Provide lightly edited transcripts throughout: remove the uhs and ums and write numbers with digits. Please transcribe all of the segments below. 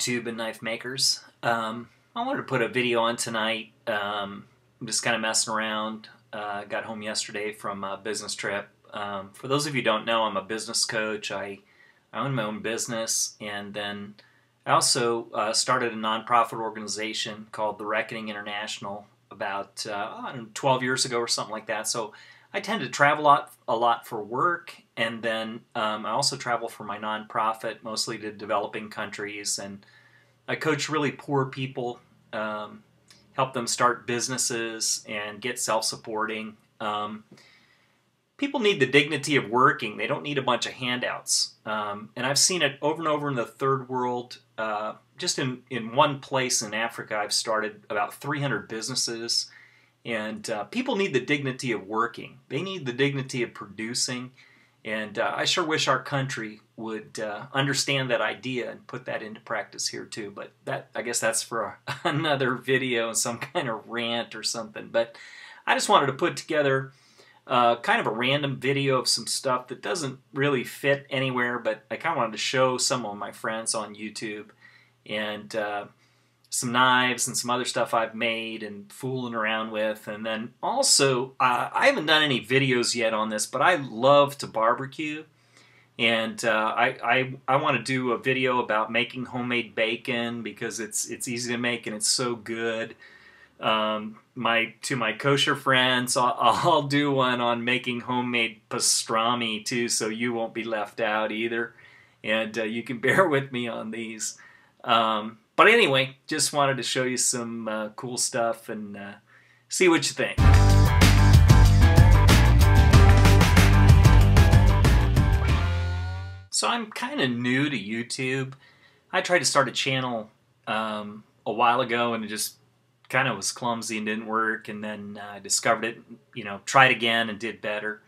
YouTube and knife makers. I wanted to put a video on tonight. I'm just kind of messing around. Got home yesterday from a business trip. For those of you who don't know, I'm a business coach. I own my own business, and then I also started a nonprofit organization called The Reckoning International about 12 years ago or something like that. So I tend to travel a lot for work, and then I also travel for my nonprofit, mostly to developing countries, and I coach really poor people, help them start businesses and get self-supporting. People need the dignity of working. They don't need a bunch of handouts. And I've seen it over and over in the third world. Just in one place in Africa, I've started about 300 businesses. And people need the dignity of working. They need the dignity of producing. And I sure wish our country would understand that idea and put that into practice here too. But I guess that's for another video, some kind of rant or something. But I just wanted to put together kind of a random video of some stuff that doesn't really fit anywhere, but I kind of wanted to show some of my friends on YouTube, and some knives and some other stuff I've made and fooling around with. And then also, I haven't done any videos yet on this, but I love to barbecue. And I want to do a video about making homemade bacon because it's easy to make and it's so good. To my kosher friends, I'll do one on making homemade pastrami too, so you won't be left out either. And you can bear with me on these. But anyway, just wanted to show you some cool stuff and see what you think. So I'm kind of new to YouTube. I tried to start a channel a while ago, and it just kind of was clumsy and didn't work, and then I discovered it, tried again and did better.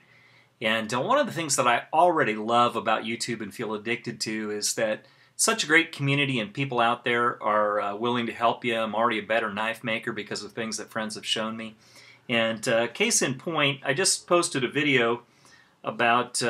And one of the things that I already love about YouTube and feel addicted to is that such a great community and people out there are willing to help you. I'm already a better knife maker because of things that friends have shown me. And case in point, I just posted a video about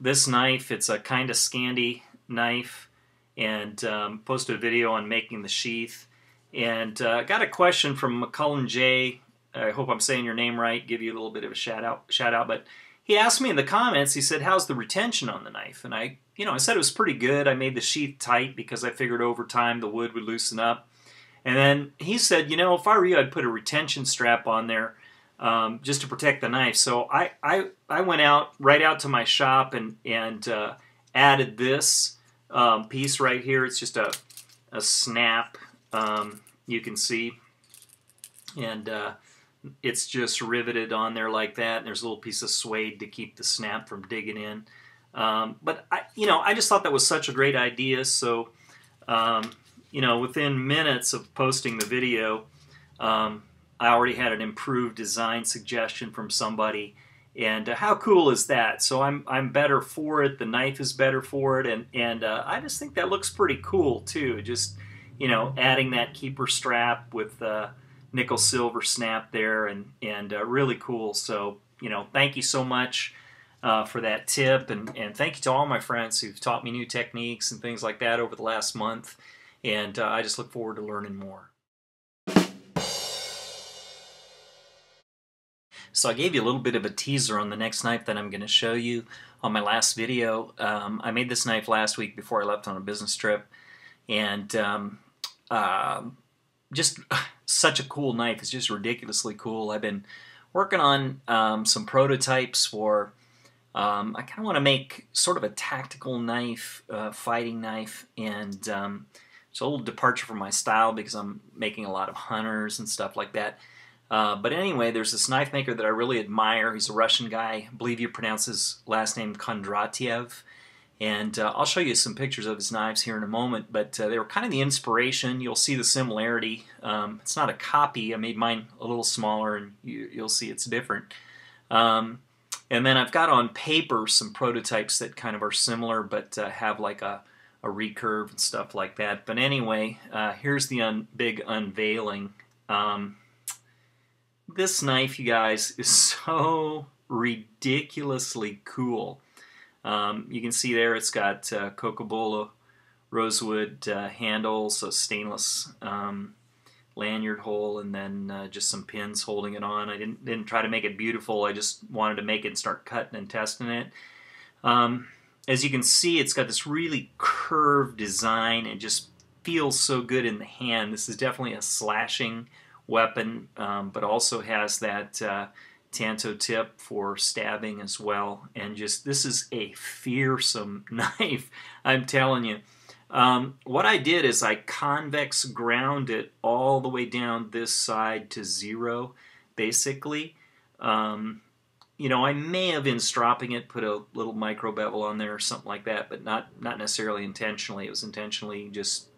this knife. It's a kind of Scandi knife, and posted a video on making the sheath. And got a question from McCullen J. I hope I'm saying your name right. Give you a little bit of a shout out. But he asked me in the comments. He said, "How's the retention on the knife?" And I said it was pretty good. I made the sheath tight because I figured over time the wood would loosen up. And then he said, if I were you, I'd put a retention strap on there just to protect the knife. So I went right out to my shop and added this piece right here. It's just a snap. You can see, and it's just riveted on there like that, and there's a little piece of suede to keep the snap from digging in. But I just thought that was such a great idea. So within minutes of posting the video, I already had an improved design suggestion from somebody, and how cool is that? So I'm better for it. The knife is better for it, and I just think that looks pretty cool too. Just adding that keeper strap with nickel silver snap there, and really cool. So thank you so much for that tip, and thank you to all my friends who've taught me new techniques and things like that over the last month, and I just look forward to learning more. So I gave you a little bit of a teaser on the next knife that I'm going to show you on my last video. I made this knife last week before I left on a business trip, and just such a cool knife. It's just ridiculously cool. I've been working on some prototypes for I kind of want to make sort of a tactical knife, fighting knife, and it's a little departure from my style because I'm making a lot of hunters and stuff like that. But anyway, there's this knife maker that I really admire. He's a Russian guy. I believe you pronounce his last name Kondratiev. And I'll show you some pictures of his knives here in a moment, but they were kind of the inspiration. You'll see the similarity. It's not a copy. I made mine a little smaller, and you'll see it's different. And then I've got on paper some prototypes that kind of are similar, but have like a recurve and stuff like that. But anyway, here's the big unveiling. This knife, you guys, is so ridiculously cool. You can see there it's got Coca-Cola rosewood handle, so stainless lanyard hole, and then just some pins holding it on. I didn't try to make it beautiful. I just wanted to make it and start cutting and testing it. As you can see, it's got this really curved design and just feels so good in the hand. This is definitely a slashing weapon, but also has that tanto tip for stabbing as well. And just, this is a fearsome knife, I'm telling you. What I did is I convex ground it all the way down this side to 0, basically. You know, I may have, in stropping it, put a little micro bevel on there or something like that, but not necessarily intentionally. It was intentionally just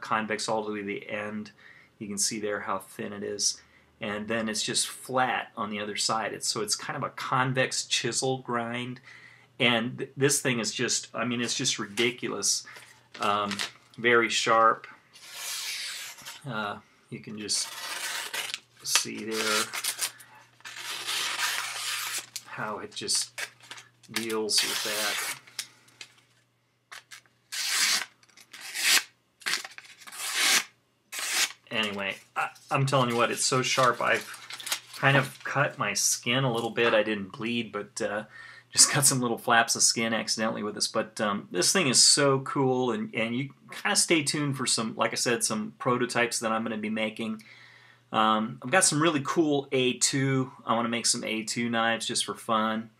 convex all the way to the end. You can see there how thin it is. And then it's just flat on the other side. So it's kind of a convex chisel grind. And this thing is just, I mean, it's just ridiculous. Very sharp. You can just see there how it just deals with that. Anyway, I'm telling you what, it's so sharp. I've kind of cut my skin a little bit. I didn't bleed, but just got some little flaps of skin accidentally with this. But this thing is so cool, and you kind of stay tuned for some, like I said, some prototypes that I'm going to be making. I've got some really cool A2. I want to make some A2 knives just for fun,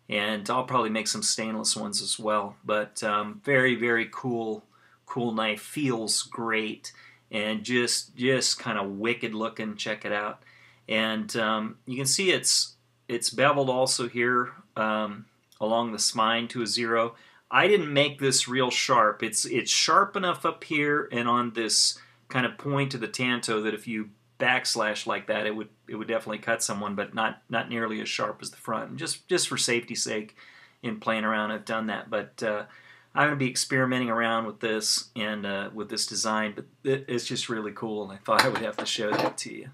and I'll probably make some stainless ones as well. But very, very cool knife. Feels great, and just kind of wicked looking. Check it out. And you can see it's beveled also here along the spine to a 0. I didn't make this real sharp. It's sharp enough up here and on this kind of point of the tanto that if you backslash like that, it would definitely cut someone, but not nearly as sharp as the front. And just for safety's sake, in playing around, I've done that. But I'm going to be experimenting around with this and with this design, but it's just really cool, and I thought I would have to show that to you.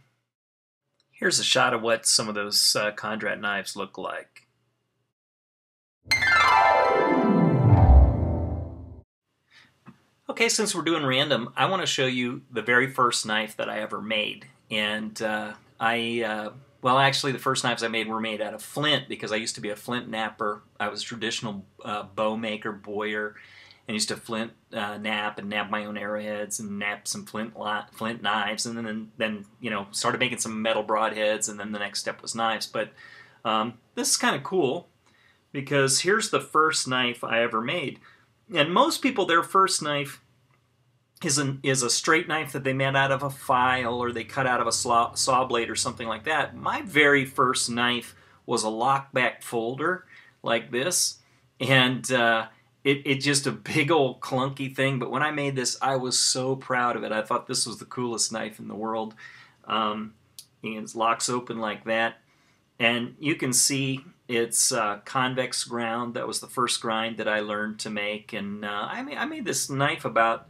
Here's a shot of what some of those Condrat knives look like. Okay, since we're doing random, I want to show you the very first knife that I ever made. And well, actually, the first knives I made were made out of flint because I used to be a flint napper. I was a traditional bow maker, boyer, and used to flint nap and nap my own arrowheads and nap some flint knives, and then you know, started making some metal broadheads, and then the next step was knives. But this is kind of cool because here's the first knife I ever made. And most people, their first knife is a straight knife that they made out of a file, or they cut out of a saw blade or something like that. My very first knife was a lockback folder like this, and it just a big old clunky thing. But when I made this, I was so proud of it. I thought this was the coolest knife in the world. It locks open like that, and you can see it's convex ground. That was the first grind that I learned to make, and I made this knife about,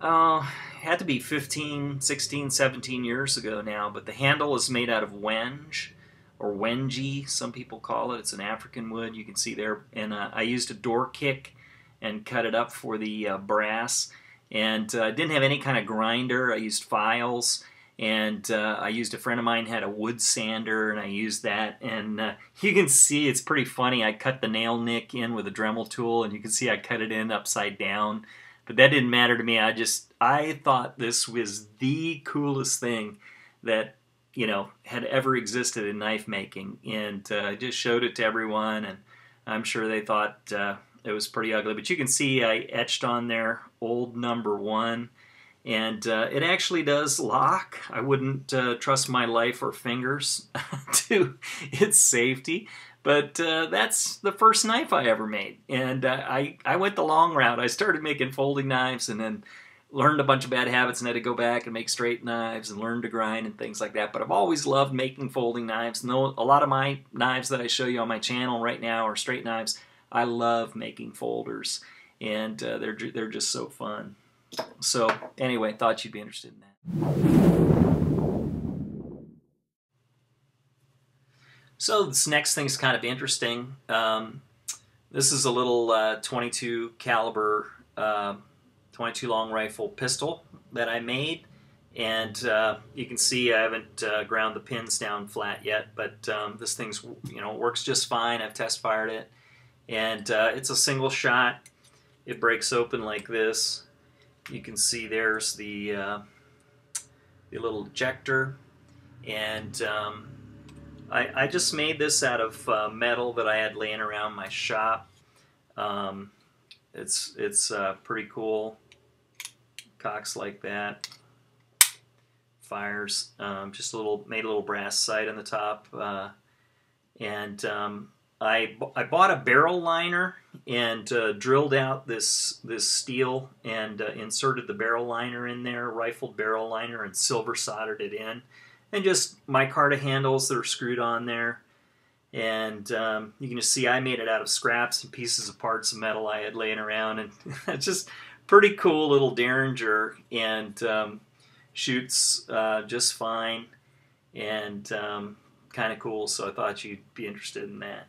had to be 15, 16, 17 years ago now, but the handle is made out of wenge, or wengie, some people call it. It's an African wood, you can see there, and I used a door kick and cut it up for the brass, and I didn't have any kind of grinder. I used files. And I used, a friend of mine had a wood sander, and I used that. And you can see it's pretty funny. I cut the nail nick in with a Dremel tool, and you can see I cut it in upside down. But that didn't matter to me. I thought this was the coolest thing that, you know, had ever existed in knife making. And I just showed it to everyone, and I'm sure they thought it was pretty ugly. But you can see I etched on there old number 1. And it actually does lock. I wouldn't trust my life or fingers to its safety. But that's the first knife I ever made. And I went the long route. I started making folding knives and then learned a bunch of bad habits and had to go back and make straight knives and learn to grind and things like that. But I've always loved making folding knives. And a lot of my knives that I show you on my channel right now are straight knives. I love making folders. And they're just so fun. So anyway, thought you'd be interested in that. So this next thing's kind of interesting. This is a little .22 caliber .22 long rifle pistol that I made. And you can see I haven't ground the pins down flat yet, but this thing's, works just fine. I've test fired it, and it's a single shot. It breaks open like this. You can see there's the little ejector, and I just made this out of metal that I had laying around my shop. It's pretty cool. Cocks like that. Fires. Just made a little brass sight on the top, and I bought a barrel liner and drilled out this steel and inserted the barrel liner in there, rifled barrel liner, and silver soldered it in, and just micarta handles that are screwed on there. And you can just see I made it out of scraps and pieces of parts of metal I had laying around, and it's just pretty cool little Derringer, and shoots just fine, and kind of cool, so I thought you'd be interested in that.